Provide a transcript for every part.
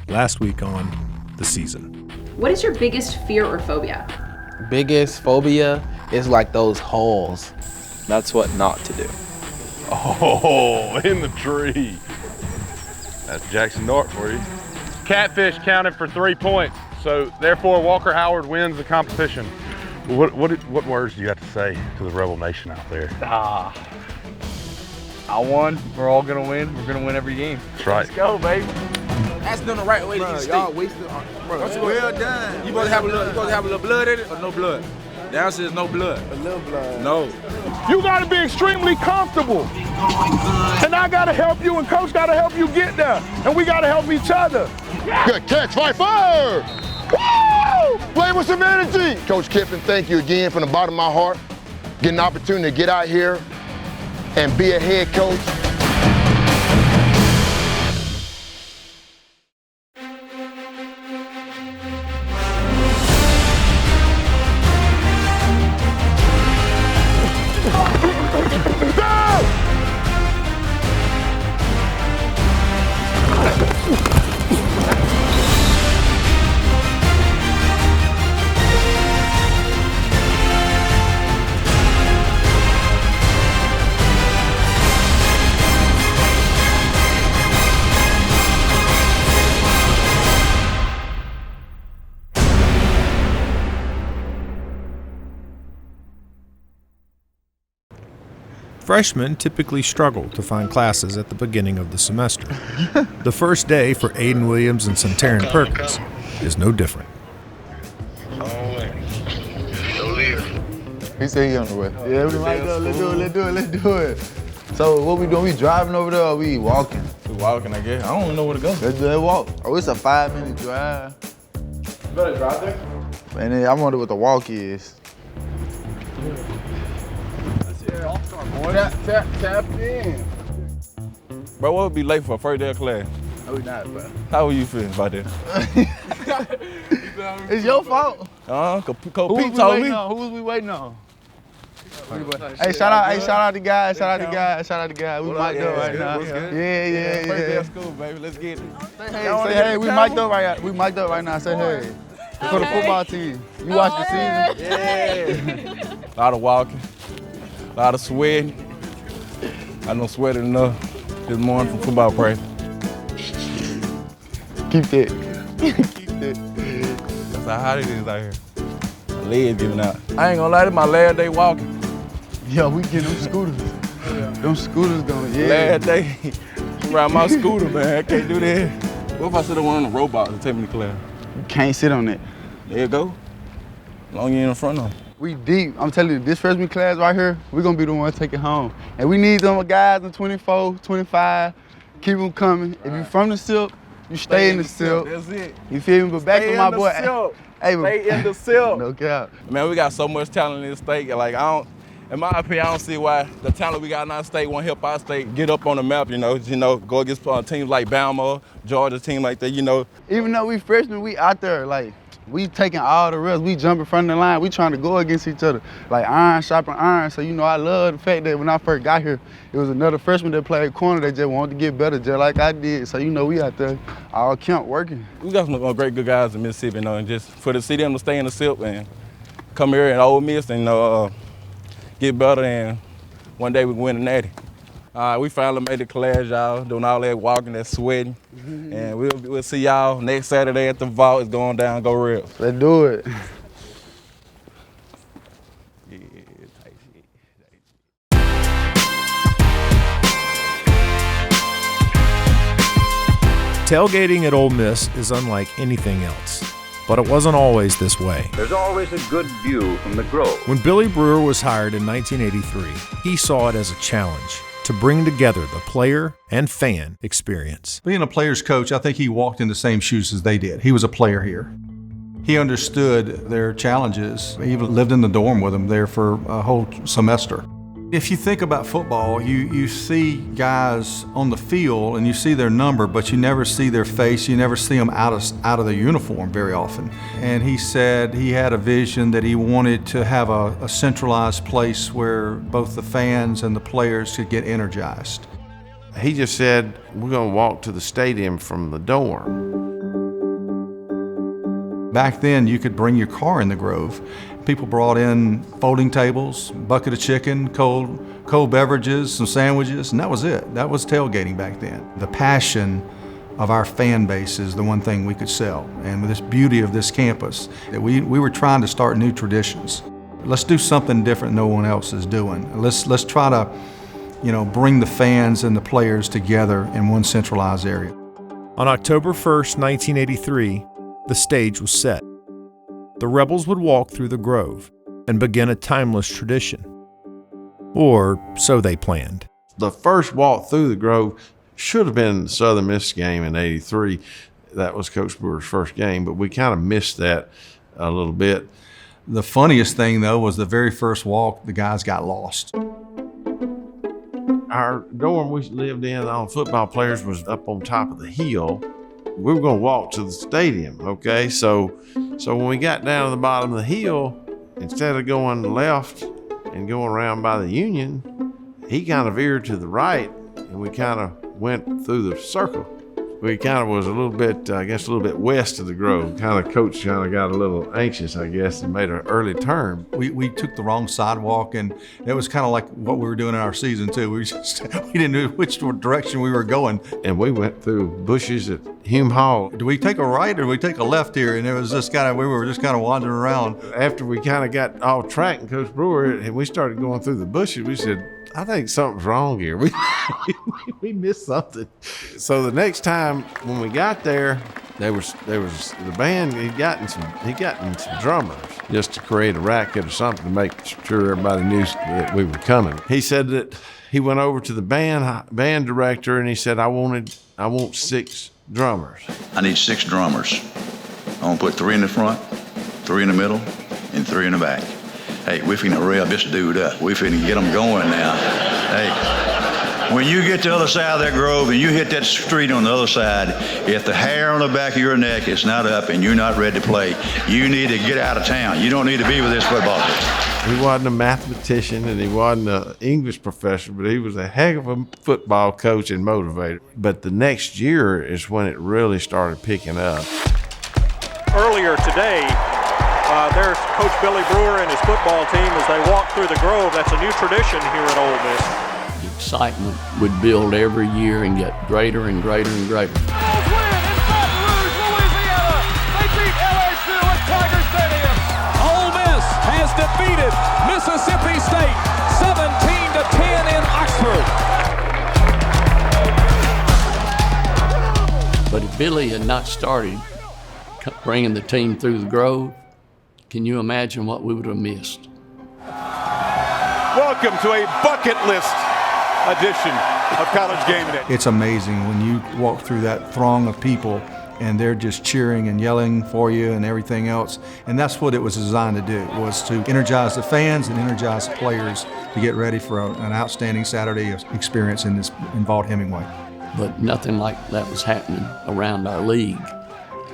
last week on The Season. What is your biggest fear or phobia? Biggest phobia is like those holes. That's what not to do. Oh, in the tree. That's Jackson North for you. Catfish counted for 3 points, so therefore Walker Howard wins the competition. What words do you have to say to the Rebel Nation out there? I won. We're all gonna win. We're gonna win every game. That's right. Let's go, baby. That's done the right way to eat steak. Y'all wasted. Well done. You supposed to have a little blood in it or no blood? The answer is no blood. A little blood. No. You gotta be extremely comfortable. And I gotta help you, and Coach gotta help you get there. And we gotta help each other. Good catch, right fire! Woo! Play with some energy. Coach Kiffin, thank you again from the bottom of my heart. Getting an opportunity to get out here and be a head coach. Freshmen typically struggle to find classes at the beginning of the semester. The first day for Aiden Williams and Santarin Perkins is no different. He said he on the way. Yeah, we might go. Let's do it. So what we doing? We driving over there or we walking? We walking, I guess. I don't know where to go. Let's walk. Oh, it's a 5-minute drive. You better drive there? And then I wonder what the walk is. Tap in. Bro, what would be late for a first day of class? No, we not, bro. How would you feel about that? It's your fault. Coach Pete told me. Who was we waiting on? Hey, shout out the guys. Shout out the guys. We mic'd up right now. Yeah. First day of school, baby. Let's get it. Say hey. We mic'd up right now. Say hey. For the football team. You watch the season? Yeah. A lot of walking. A lot of sweating. I don't sweat enough this morning from football practice. Keep that. That's how hot it is out here. My legs giving out. I ain't gonna lie, this my last day walking. Yo, we get them scooters. Them scooters going, yeah. Last day, ride my scooter, man. I can't do that. What if I sit on one of the robots to take me to class? You can't sit on it. There you go. As long as you're in front of them. We deep. I'm telling you, this freshman class right here, we're gonna be the one to take it home. And we need them guys in 24, 25, keep them coming. If you from the SIP, you stay in the SIP. That's it. You feel me? But back to my boy. Hey, stay in the SIP. No cap. Man, we got so much talent in this state. Like, in my opinion, I don't see why the talent we got in our state won't help our state get up on the map, go against teams like Bama, Georgia, team like that, Even though we freshmen, we out there, like, we taking all the risks. We jump in front of the line. We trying to go against each other. Like iron sharpening iron. So, I love the fact that when I first got here, it was another freshman that played corner that just wanted to get better just like I did. So, we out there all camp working. We got some great good guys in Mississippi, and just for the city them to stay in the SIP and come here and Ole Miss and get better, and one day we can win a natty. We finally made the class, y'all, doing all that walking, that sweating. And we'll see y'all next Saturday at the vault. It's going down, go Rebs. Let's do it. Tailgating at Ole Miss is unlike anything else, but it wasn't always this way. There's always a good view from the Grove. When Billy Brewer was hired in 1983, he saw it as a challenge to bring together the player and fan experience. Being a player's coach, I think he walked in the same shoes as they did. He was a player here. He understood their challenges. He even lived in the dorm with them there for a whole semester. If you think about football, you see guys on the field and you see their number, but you never see their face. You never see them out of their uniform very often. And he said he had a vision that he wanted to have a centralized place where both the fans and the players could get energized. He just said, we're going to walk to the stadium from the dorm. Back then, you could bring your car in the Grove. People brought in folding tables, bucket of chicken, cold beverages, some sandwiches, and that was it. That was tailgating back then. The passion of our fan base is the one thing we could sell. And with this beauty of this campus, that we were trying to start new traditions. Let's do something different no one else is doing. Let's try to, bring the fans and the players together in one centralized area. On October 1st, 1983, the stage was set. The Rebels would walk through the Grove and begin a timeless tradition. Or so they planned. The first walk through the Grove should have been the Southern Miss game in '83. That was Coach Brewer's first game, but we kind of missed that a little bit. The funniest thing, though, was the very first walk, the guys got lost. Our dorm we lived in on football players was up on top of the hill. We were going to walk to the stadium, okay? So when we got down to the bottom of the hill, instead of going left and going around by the Union, he kind of veered to the right, and we kind of went through the circle. We kind of was a little bit west of the Grove. Coach got a little anxious, I guess, and made an early turn. We took the wrong sidewalk, and it was kind of like what we were doing in our season too. We didn't know which direction we were going. And we went through bushes at Hume Hall. Do we take a right or do we take a left here? And it was just we were just kind of wandering around. After we kind of got off track and Coach Brewer, and we started going through the bushes, we said, I think something's wrong here. We missed something. So the next time when we got there was the band. He'd gotten some drummers just to create a racket or something to make sure everybody knew that we were coming. He said that he went over to the band director and he said, I want 6 drummers. I need 6 drummers. I'm gonna put 3 in the front, 3 in the middle, and 3 in the back. Hey, we finna rev this dude up. We finna get them going now. Hey, when you get to the other side of that Grove and you hit that street on the other side, if the hair on the back of your neck is not up and you're not ready to play, you need to get out of town. You don't need to be with this football team. He wasn't a mathematician and he wasn't an English professor, but he was a heck of a football coach and motivator. But the next year is when it really started picking up. Earlier today, there's Coach Billy Brewer and his football team as they walk through the Grove. That's a new tradition here at Ole Miss. The excitement would build every year and get greater and greater and greater. Bulls win in Baton Rouge, Louisiana. They beat LSU at Tiger Stadium. Ole Miss has defeated Mississippi State 17-10 in Oxford. But if Billy had not started bringing the team through the Grove, can you imagine what we would have missed? Welcome to a bucket list edition of College Game Day. It's amazing when you walk through that throng of people and they're just cheering and yelling for you and everything else. And that's what it was designed to do, was to energize the fans and energize the players to get ready for an outstanding Saturday experience in Vaught Hemingway. But nothing like that was happening around our league.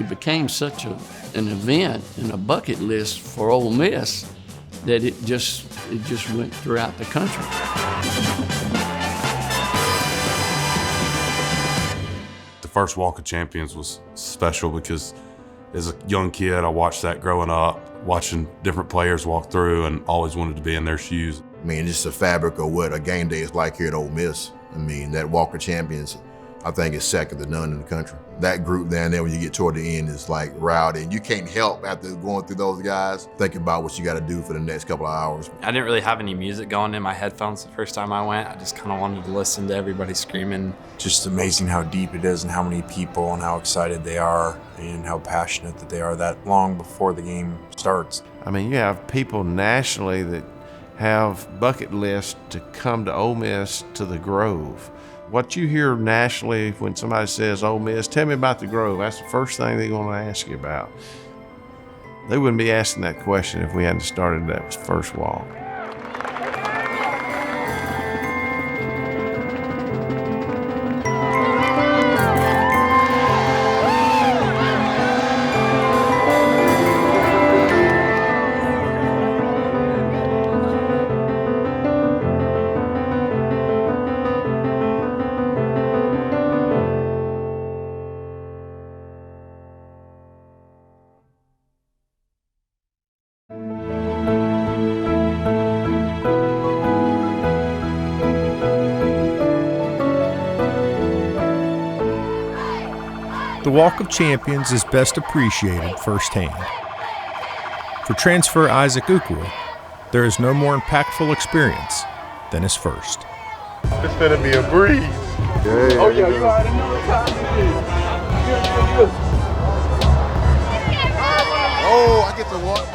It became such an event and a bucket list for Ole Miss that it just went throughout the country. The first Walk of Champions was special because as a young kid, I watched that growing up, watching different players walk through and always wanted to be in their shoes. I mean, it's the fabric of what a game day is like here at Ole Miss. I mean, that Walk of Champions, I think is second to none in the country. That group down there, when you get toward the end, is like rowdy. And you can't help, after going through those guys, thinking about what you got to do for the next couple of hours. I didn't really have any music going in my headphones the first time I went. I just kind of wanted to listen to everybody screaming. Just amazing how deep it is and how many people and how excited they are and how passionate that they are that long before the game starts. I mean, you have people nationally that have bucket lists to come to Ole Miss to the Grove. What you hear nationally when somebody says Ole Miss, tell me about the Grove. That's the first thing they're going to ask you about. They wouldn't be asking that question if we hadn't started that first walk. Walk of Champions is best appreciated firsthand. For transfer Isaac Ukwu, there is no more impactful experience than his first. It's gonna be a breeze. Yeah. Oh yeah, you already know what time it is. Oh, I get to walk.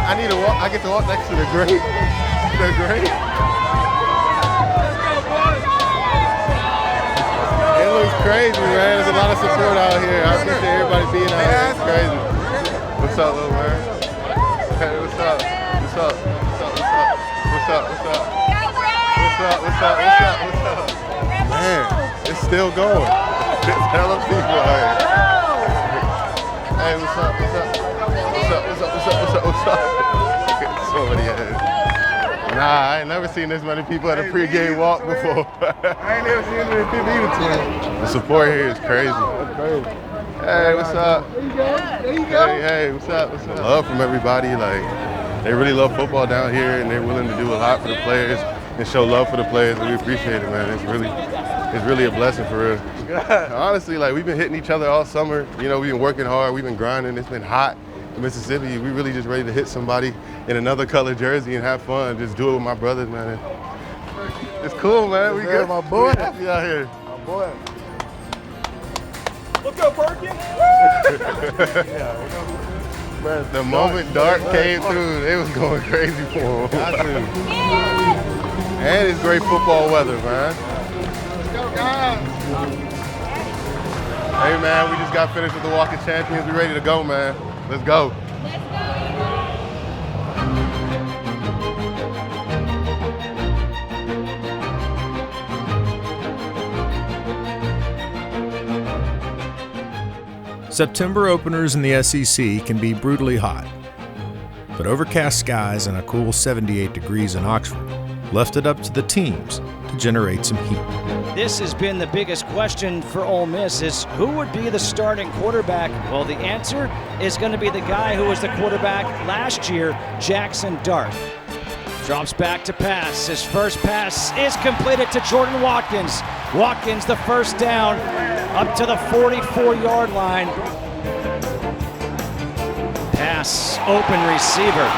I need to walk. I get to walk next to the grave. The grave. It looks crazy, man. There's a lot of support out here. I appreciate everybody being out here. It's crazy. What's up, little man? Hey, what's up? What's up? What's up? What's up? What's up? Man, it's still going. There's hella people out here. Hey, what's up? So many heads. Nah, I ain't never seen this many people at a pregame walk before. I ain't never seen this many people either, twin. The support here is crazy. That's crazy. Hey, what's up? Hey, what's up? Love from everybody. Like, they really love football down here, and they're willing to do a lot for the players and show love for the players, and we appreciate it, man. It's really a blessing for real. Honestly, like, we've been hitting each other all summer. You know, we've been working hard, we've been grinding. It's been hot in Mississippi. We really just ready to hit somebody in another color jersey and have fun. Just do it with my brothers, man. It's cool, man. We good. My boy. We happy out here. My boy. Let's go, Perkins! Man, the moment Dark came through, they was going crazy for him. And it's great football weather, man. Let's go, guys. Hey, man, we just got finished with the Walk of Champions. We ready to go, man. Let's go. September openers in the SEC can be brutally hot, but overcast skies and a cool 78 degrees in Oxford left it up to the teams to generate some heat. This has been the biggest question for Ole Miss, is who would be the starting quarterback? Well, the answer is going to be the guy who was the quarterback last year, Jackson Dart. Drops back to pass. His first pass is completed to Jordan Watkins. Watkins the first down up to the 44-yard line. Pass, open receiver.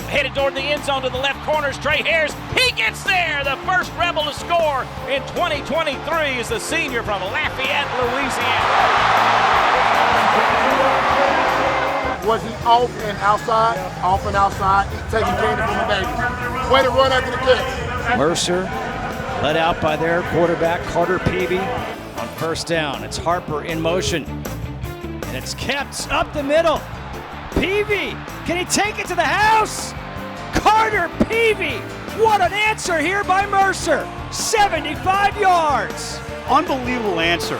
Headed toward the end zone to the left corner, Trey Harris. He gets there. The first Rebel to score in 2023 is the senior from Lafayette, Louisiana. Was he off and outside? Off and outside, taking candy from the baby. Way to run after the catch. Mercer led out by their quarterback, Carter Peavy. On first down, it's Harper in motion. And it's kept up the middle. Peavy, can he take it to the house? Carter Peavy, what an answer here by Mercer. 75 yards. Unbelievable answer.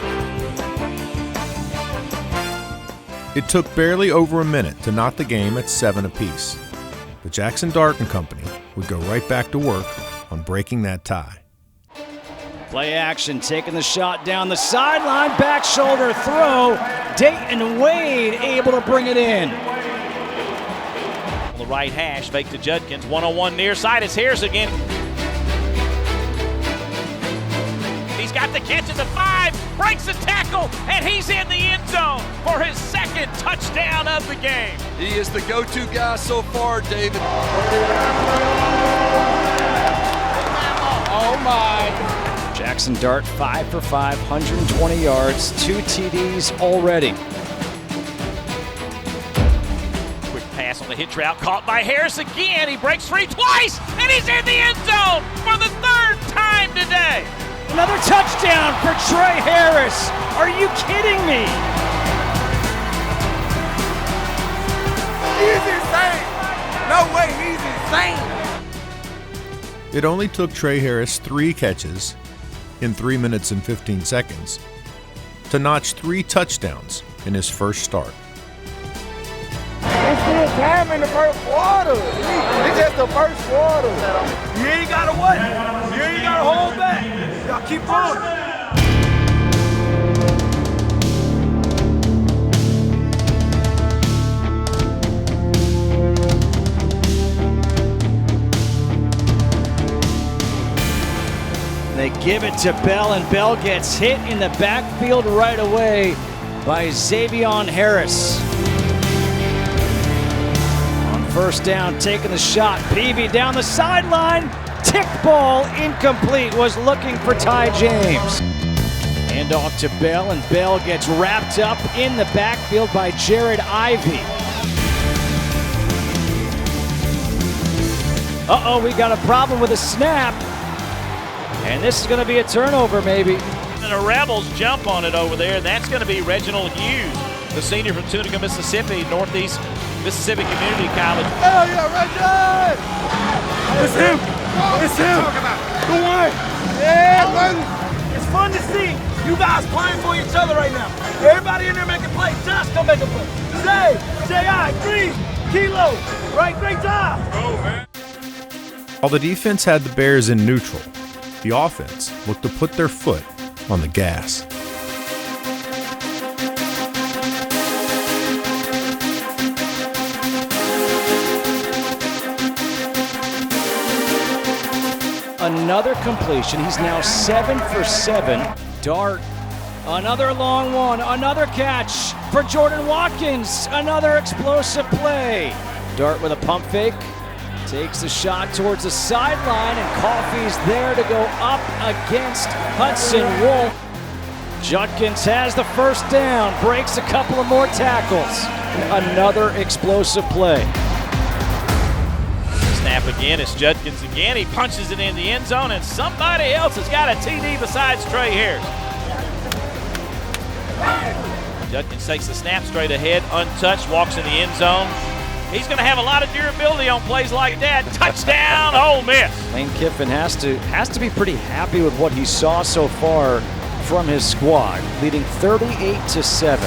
It took barely over a minute to knot the game at 7 apiece, but Jackson Dart and company would go right back to work on breaking that tie. Play action, taking the shot down the sideline, back shoulder throw. Dayton Wade able to bring it in. On the right hash, fake to Judkins, one-on-one near side. It's Harris again. He's got the catch at the 5, breaks the tackle, and he's in the end zone for his second touchdown of the game. He is the go-to guy so far, David. Oh my. Jackson Dart 5 for 5, 120 yards, 2 TDs already. Quick pass on the hitch route, caught by Harris again. He breaks free twice, and he's in the end zone for the 3rd time today. Another touchdown for Trey Harris. Are you kidding me? He's insane. No way, he's insane. It only took Trey Harris 3 catches in 3 minutes and 15 seconds to notch 3 touchdowns in his first start. It's still time in the first quarter. It's just the first quarter. You ain't got to what? You ain't got to hold back. Y'all keep going. They give it to Bell, and Bell gets hit in the backfield right away by Xavion Harris. On first down, taking the shot, Peavy down the sideline, tipped ball, incomplete, was looking for Ty James. Hand off to Bell, and Bell gets wrapped up in the backfield by Jared Ivey. Uh-oh, we got a problem with a snap. And this is going to be a turnover, maybe. And the Rebels jump on it over there. That's going to be Reginald Hughes, the senior from Tunica, Mississippi, Northeast Mississippi Community College. Hell yeah, Reggie! It's him! It's him! The one! Yeah, buddy! It's fun to see you guys playing for each other right now. Everybody in there making plays. Josh, come make a play. Zay, J.I., Green, Kilo. Right, great job! Go, man. While the defense had the Bears in neutral, the offense looked to put their foot on the gas. Another completion. He's now 7 for 7. Dart, another long one, another catch for Jordan Watkins. Another explosive play. Dart with a pump fake. Takes a shot towards the sideline, and Coffey's there to go up against Hudson Wolf. Judkins has the first down, breaks a couple of more tackles. Another explosive play. Snap again, it's Judkins again. He punches it in the end zone, and somebody else has got a TD besides Trey Harris. Judkins takes the snap straight ahead, untouched, walks in the end zone. He's going to have a lot of durability on plays like that. Touchdown, Ole Miss. Lane Kiffin has to be pretty happy with what he saw so far from his squad, leading 38-7.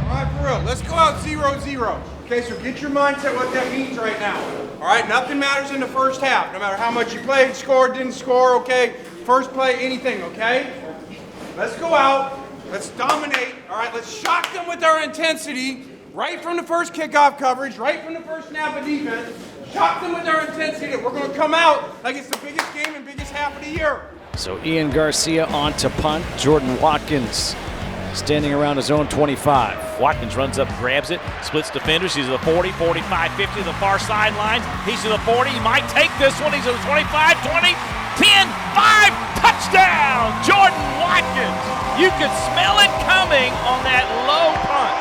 All right, for real, let's go out 0-0. Okay, so get your mindset what that means right now. All right, nothing matters in the first half, no matter how much you played, scored, didn't score, okay? First play, anything, okay? Let's go out. Let's dominate, all right? Let's shock them with our intensity right from the first kickoff coverage, right from the first snap of defense. Shock them with our intensity that we're going to come out like it's the biggest game and biggest half of the year. So Ian Garcia on to punt. Jordan Watkins standing around his own 25. Watkins runs up, grabs it, splits defenders. He's to the 40, 45, 50, the far sidelines. He's to the 40. He might take this one. He's to the 25, 20, 10, 5, touchdown, Jordan Watkins. You could smell it coming on that low punch.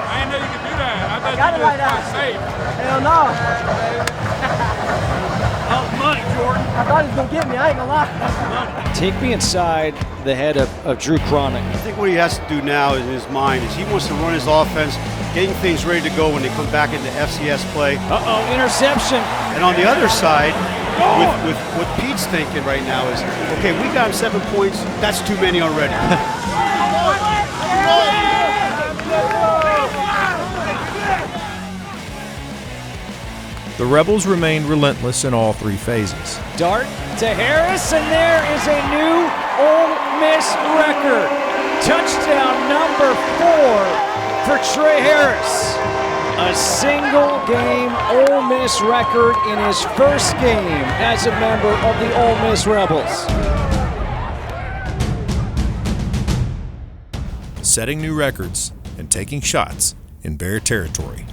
I didn't know you could do that. I thought got you it right quite now. safe. Hell no. Oh, money, Jordan. I thought he was going to get me. I ain't going to lie. Take me inside the head of Drew Cronick. I think what he has to do now in his mind is he wants to run his offense, getting things ready to go when they come back into FCS play. Uh-oh, interception. And on the other side, with what Pete's thinking right now is, okay, we got him 7 points. That's too many already. The Rebels remained relentless in all three phases. Dart to Harris, and there is a new Ole Miss record. Touchdown number 4 for Trey Harris. A single game Ole Miss record in his first game as a member of the Ole Miss Rebels. Setting new records and taking shots in Bear territory.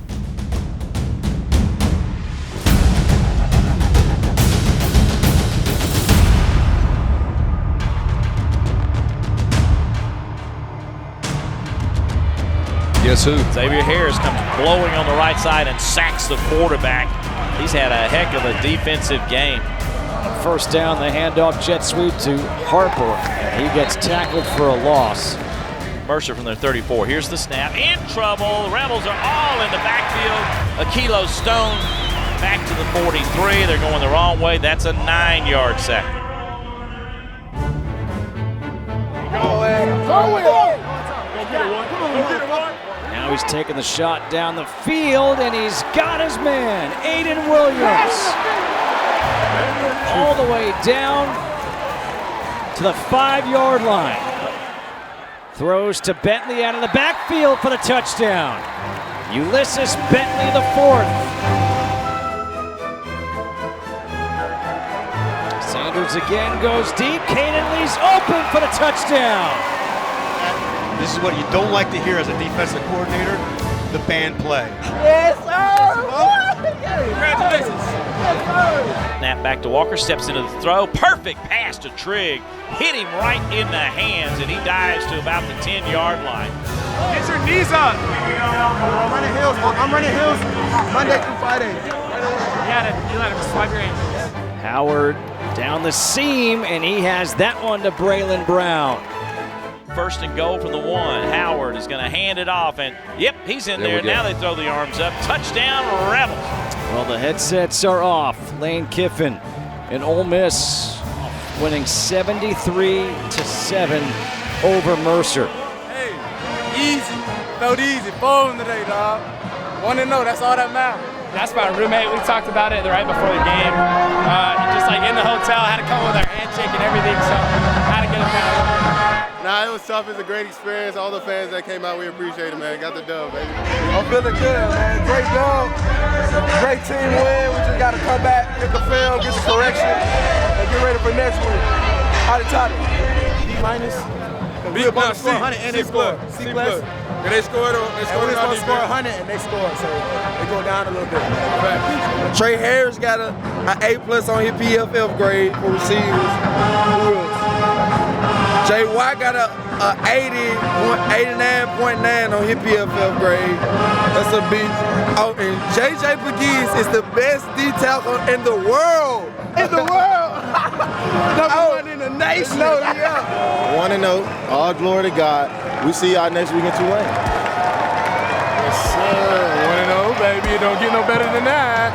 Guess who? Xavier Harris comes blowing on the right side and sacks the quarterback. He's had a heck of a defensive game. First down, the handoff jet sweep to Harper, and he gets tackled for a loss. Mercer from their 34. Here's the snap. In trouble. The Rebels are all in the backfield. Akilo Stone back to the 43. They're going the wrong way. That's a 9-yard sack. Go ahead. Go ahead. Go get it one. Go get it one. Now he's taking the shot down the field, and he's got his man, Aiden Williams. All the way down to the 5-yard line. Throws to Bentley out of the backfield for the touchdown. Ulysses Bentley, the 4th. Moves again, goes deep. Caden Lee's open for the touchdown. This is what you don't like to hear as a defensive coordinator, the band play. Yes, sir! Congratulations. Snap back to Walker, steps into the throw. Perfect pass to Trigg. Hit him right in the hands, and he dives to about the 10-yard line. Get your knees up. I'm running hills Monday through Friday. You let him swipe your ankles. Howard down the seam, and he has that one to Braylon Brown. First and goal from the 1. Howard is going to hand it off, and yep, he's in there. Now they throw the arms up. Touchdown, Rebels. Well, the headsets are off. Lane Kiffin and Ole Miss winning 73-7 over Mercer. Hey, easy. Felt easy. Bowling today, dog. 1-0, that's all that matters. That's my roommate. We talked about it right before the game. Just like in the hotel, had to come with our handshake and everything, so had to get it down. Nah, it was tough. It's a great experience. All the fans that came out, we appreciate it, man. Got the dub, baby. I'm feeling good, man. Great dub. Great team win. We just got to come back, get the film, get the correction, and get ready for next week. How to top it? B minus. We about to score 100 and they score. C plus. And they scored. They supposed to score 100 and they scored, so they go down a little bit. Trey Harris got an A+ on his PFF grade for receivers. Jay White got a 89.9 on his PFF grade. That's a B. Oh, and JJ Pegues is the best D tackle in the world. In the world. Number 1 in the nation. No, yeah. 1-0. All glory to God. We see y'all next week in Tulane. Yes, sir. 1-0, baby. It don't get no better than that.